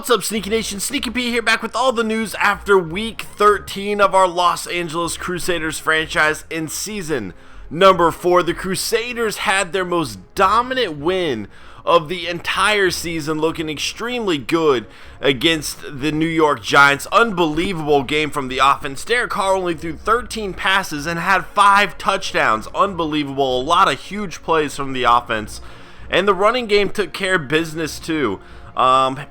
What's up, Sneaky Nation? Sneaky P here, back with all the news after week 13 of our Los Angeles Crusaders franchise in season number 4. The Crusaders had their most dominant win of the entire season, looking extremely good against the New York Giants. Unbelievable game from the offense. Derek Carr only threw 13 passes and had 5 touchdowns. Unbelievable. A lot of huge plays from the offense. And the running game took care of business too.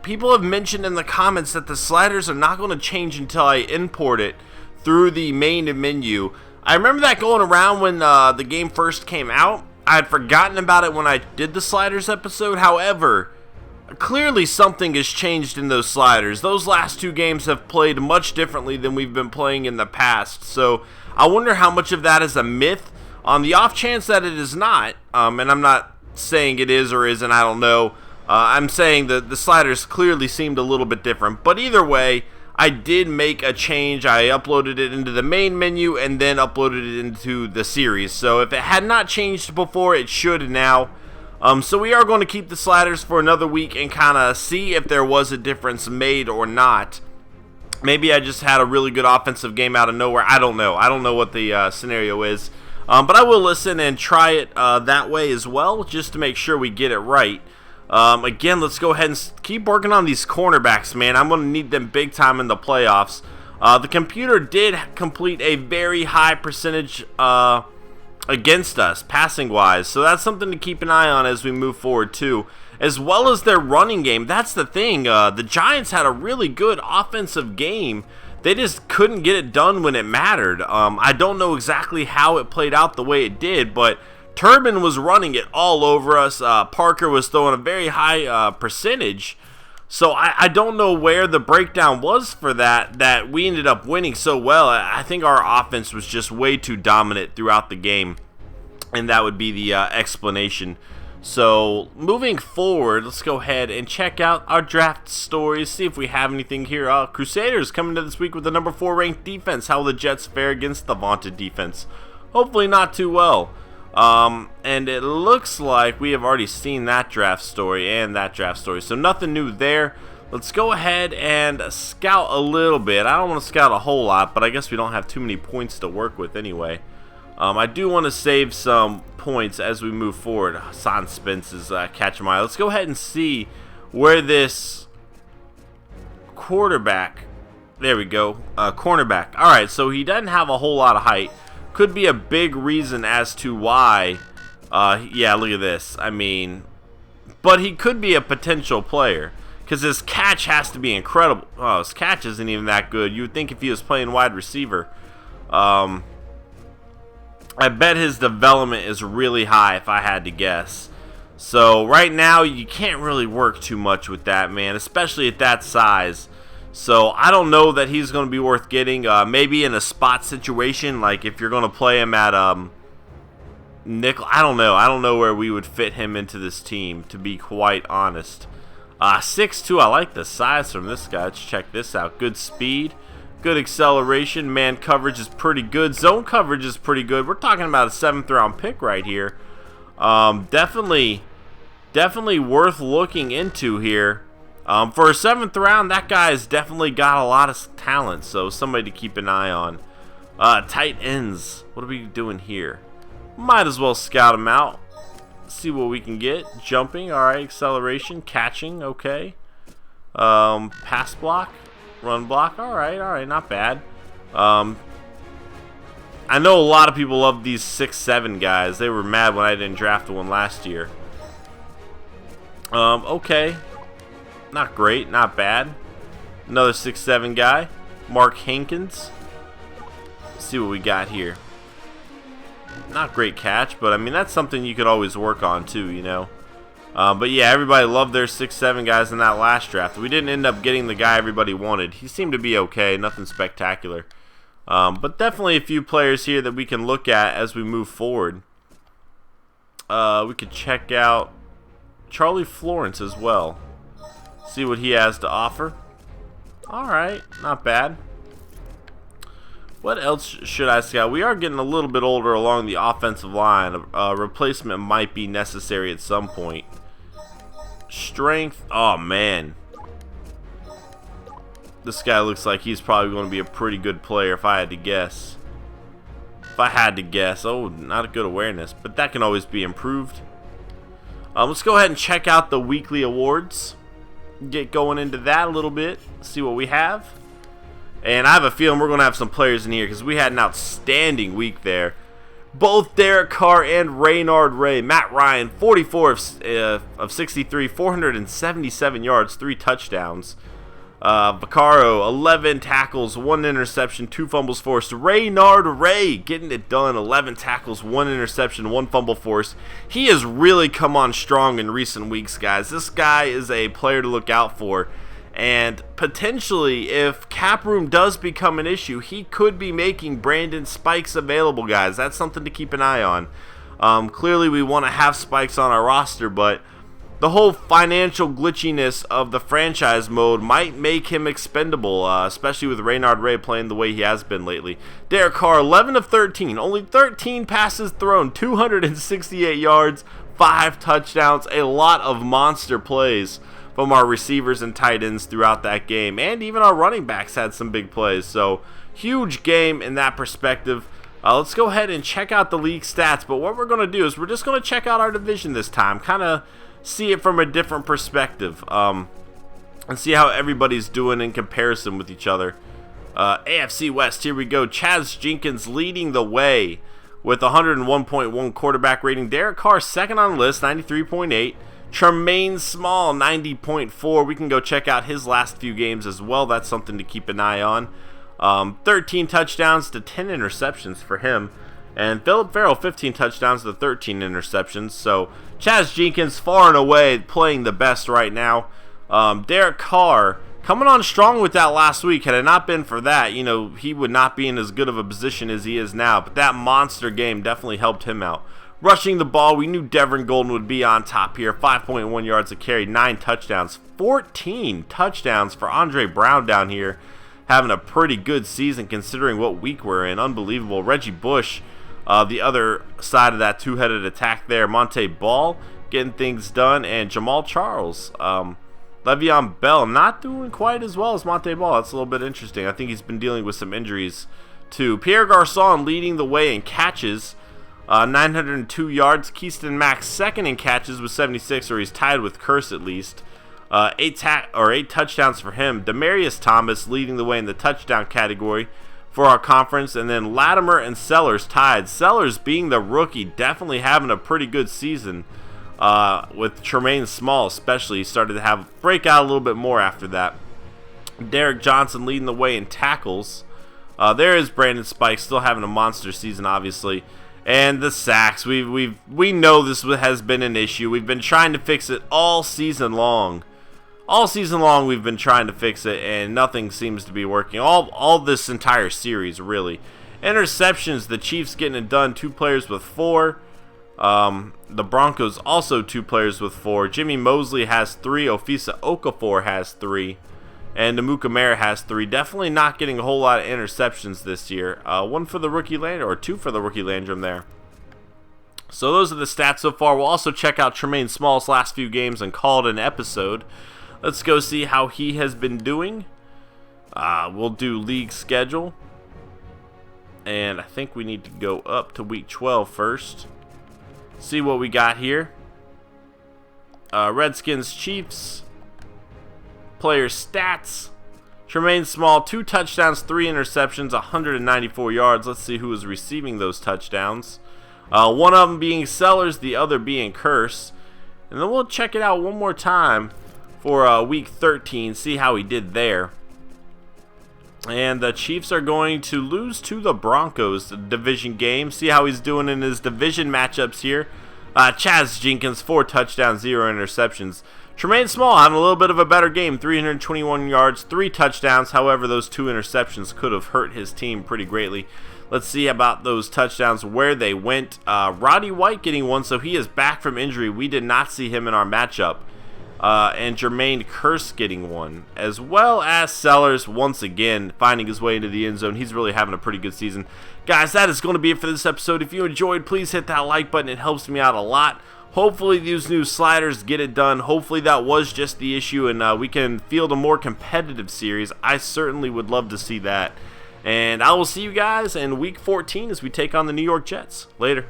People have mentioned in the comments that the sliders are not going to change until I import it through the main menu. I remember that going around when the game first came out. I had forgotten about it when I did the sliders episode. However, clearly something has changed in those sliders. Those last 2 games have played much differently than we've been playing in the past. So I wonder how much of that is a myth. On the off chance that it is not, and I'm not saying it is or isn't, I don't know. I'm saying that the sliders clearly seemed a little bit different. But either way, I did make a change. I uploaded it into the main menu and then uploaded it into the series. So if it had not changed before, it should now. So we are going to keep the sliders for another week and kind of see if there was a difference made or not. Maybe I just had a really good offensive game out of nowhere. I don't know. I don't know what the scenario is. But I will listen and try it that way as well, just to make sure we get it right. Again, let's go ahead and keep working on these cornerbacks, man. I'm going to need them big time in the playoffs. The computer did complete a very high percentage against us, passing-wise. So that's something to keep an eye on as we move forward, too. As well as their running game. That's the thing. The Giants had a really good offensive game. They just couldn't get it done when it mattered. I don't know exactly how it played out the way it did, but Turbin was running it all over us. Parker was throwing a very high percentage. So I don't know where the breakdown was for that we ended up winning so well. I think our offense was just way too dominant throughout the game. And that would be the explanation. So moving forward, let's go ahead and check out our draft stories. See if we have anything here. Crusaders coming to this week with the number 4 ranked defense. How will the Jets fare against the vaunted defense? Hopefully not too well. And it looks like we have already seen that draft story and that draft story, so nothing new there. Let's go ahead and scout a little bit. I don't want to scout a whole lot, but I guess we don't have too many points to work with anyway. I do want to save some points as we move forward. Hassan Spence is catching my eye. Let's go ahead and see where this quarterback, there we go, cornerback. Alright, so he doesn't have a whole lot of height. Could be a big reason as to why. Yeah, look at this. I mean, but he could be a potential player because his catch has to be incredible. Oh, his catch isn't even that good. You would think if he was playing wide receiver. I bet his development is really high if I had to guess. So right now you can't really work too much with that, man, especially at that size. So I don't know that he's going to be worth getting. Maybe in a spot situation, like if you're going to play him at nickel. I don't know. I don't know where we would fit him into this team, to be quite honest. 6'2", I like the size from this guy. Let's check this out. Good speed, good acceleration. Man coverage is pretty good. Zone coverage is pretty good. We're talking about a 7th round pick right here. Definitely worth looking into here. For a 7th round, that guy has definitely got a lot of talent, so somebody to keep an eye on. Tight ends. What are we doing here? Might as well scout him out. See what we can get. Jumping, alright. Acceleration, catching, okay. Pass block, run block, alright, not bad. I know a lot of people love these 6'7" guys. They were mad when I didn't draft one last year. Okay. Not great, not bad. Another 6'7" guy. Mark Hankins. Let's see what we got here. Not great catch, but I mean, that's something you could always work on too, you know. But yeah, everybody loved their 6'7" guys in that last draft. We didn't end up getting the guy everybody wanted. He seemed to be okay, nothing spectacular. But definitely a few players here that we can look at as we move forward. We could check out Charlie Florence as well. See what he has to offer. Alright, not bad. What else should I scout? We are getting a little bit older along the offensive line. A replacement might be necessary at some point. Strength. Oh, man. This guy looks like he's probably going to be a pretty good player if I had to guess. Oh, not a good awareness, but that can always be improved. Let's go ahead and check out the weekly awards. Get going into that a little bit. See what we have. And I have a feeling we're going to have some players in here because we had an outstanding week there. Both Derek Carr and Reynard Ray. Matt Ryan, 44 of 63, 477 yards, 3 touchdowns. Vaccaro, 11 tackles, 1 interception, 2 fumbles forced. Reynard Ray getting it done, 11 tackles, 1 interception, 1 fumble forced. He has really come on strong in recent weeks, guys. This guy is a player to look out for. And potentially, if cap room does become an issue, he could be making Brandon Spikes available, guys. That's something to keep an eye on. Clearly, we want to have Spikes on our roster, but the whole financial glitchiness of the franchise mode might make him expendable, especially with Reynard Ray playing the way he has been lately. Derek Carr, 11 of 13, only 13 passes thrown, 268 yards, 5 touchdowns, a lot of monster plays from our receivers and tight ends throughout that game, and even our running backs had some big plays, so huge game in that perspective. Let's go ahead and check out the league stats, but what we're going to do is we're just going to check out our division this time, kind of see it from a different perspective, and see how everybody's doing in comparison with each other. AFC West, here we go. Chaz Jenkins leading the way with 101.1 quarterback rating. Derek Carr second on the list, 93.8. Tremaine Small, 90.4. We can go check out his last few games as well. That's something to keep an eye on. 13 touchdowns to 10 interceptions for him. And Philip Farrell, 15 touchdowns to 13 interceptions. So Chaz Jenkins far and away playing the best right now. Derek Carr coming on strong with that last week. Had it not been for that, you know, he would not be in as good of a position as he is now. But that monster game definitely helped him out. Rushing the ball, we knew Devin Golden would be on top here. 5.1 yards a carry, 9 touchdowns, 14 touchdowns for Andre Brown down here. Having a pretty good season considering what week we're in. Unbelievable. Reggie Bush, the other side of that two-headed attack there. Monte Ball getting things done. And Jamal Charles. Le'Veon Bell not doing quite as well as Monte Ball. That's a little bit interesting. I think he's been dealing with some injuries too. Pierre Garçon leading the way in catches. 902 yards. Keaston Mack second in catches with 76, or he's tied with Curse at least. 8 touchdowns for him. Demarius Thomas leading the way in the touchdown category for our conference, and then Latimer and Sellers tied. Sellers being the rookie, definitely having a pretty good season. With Tremaine Small especially, he started to break out a little bit more after that. Derek Johnson leading the way in tackles. There is Brandon Spikes still having a monster season, obviously. And the sacks, we know this has been an issue. We've been trying to fix it all season long. All season long we've been trying to fix it, and nothing seems to be working. All this entire series, really. Interceptions, the Chiefs getting it done. 2 players with 4. The Broncos also 2 players with 4. Jimmy Mosley has 3. Ofisa Okafor has 3. And Namukamara has 3. Definitely not getting a whole lot of interceptions this year. 1 for the rookie Landrum, or 2 for the rookie Landrum there. So those are the stats so far. We'll also check out Tremaine Small's last few games and call it an episode. Let's go see how he has been doing. We'll do league schedule. And I think we need to go up to week 12 first. See what we got here. Redskins, Chiefs. Player stats. Tremaine Small, 2 touchdowns, 3 interceptions, 194 yards. Let's see who is receiving those touchdowns. One of them being Sellers, the other being Curse. And then we'll check it out one more time for week 13, see how he did there. And the Chiefs are going to lose to the Broncos, the division game. See how he's doing in his division matchups here. Chaz Jenkins, 4 touchdowns, 0 interceptions. Tremaine Small having a little bit of a better game, 321 yards, 3 touchdowns. However, those 2 interceptions could have hurt his team pretty greatly. Let's see about those touchdowns, where they went. Roddy White getting 1, so he is back from injury. We did not see him in our matchup. and Jermaine Kearse getting one, as well as Sellers once again finding his way into the end zone. He's really having a pretty good season. Guys, that is going to be it for this episode. If you enjoyed, please hit that like button. It helps me out a lot. Hopefully these new sliders get it done. Hopefully that was just the issue and we can field a more competitive series. I certainly would love to see that. And I will see you guys in Week 14 as we take on the New York Jets. Later.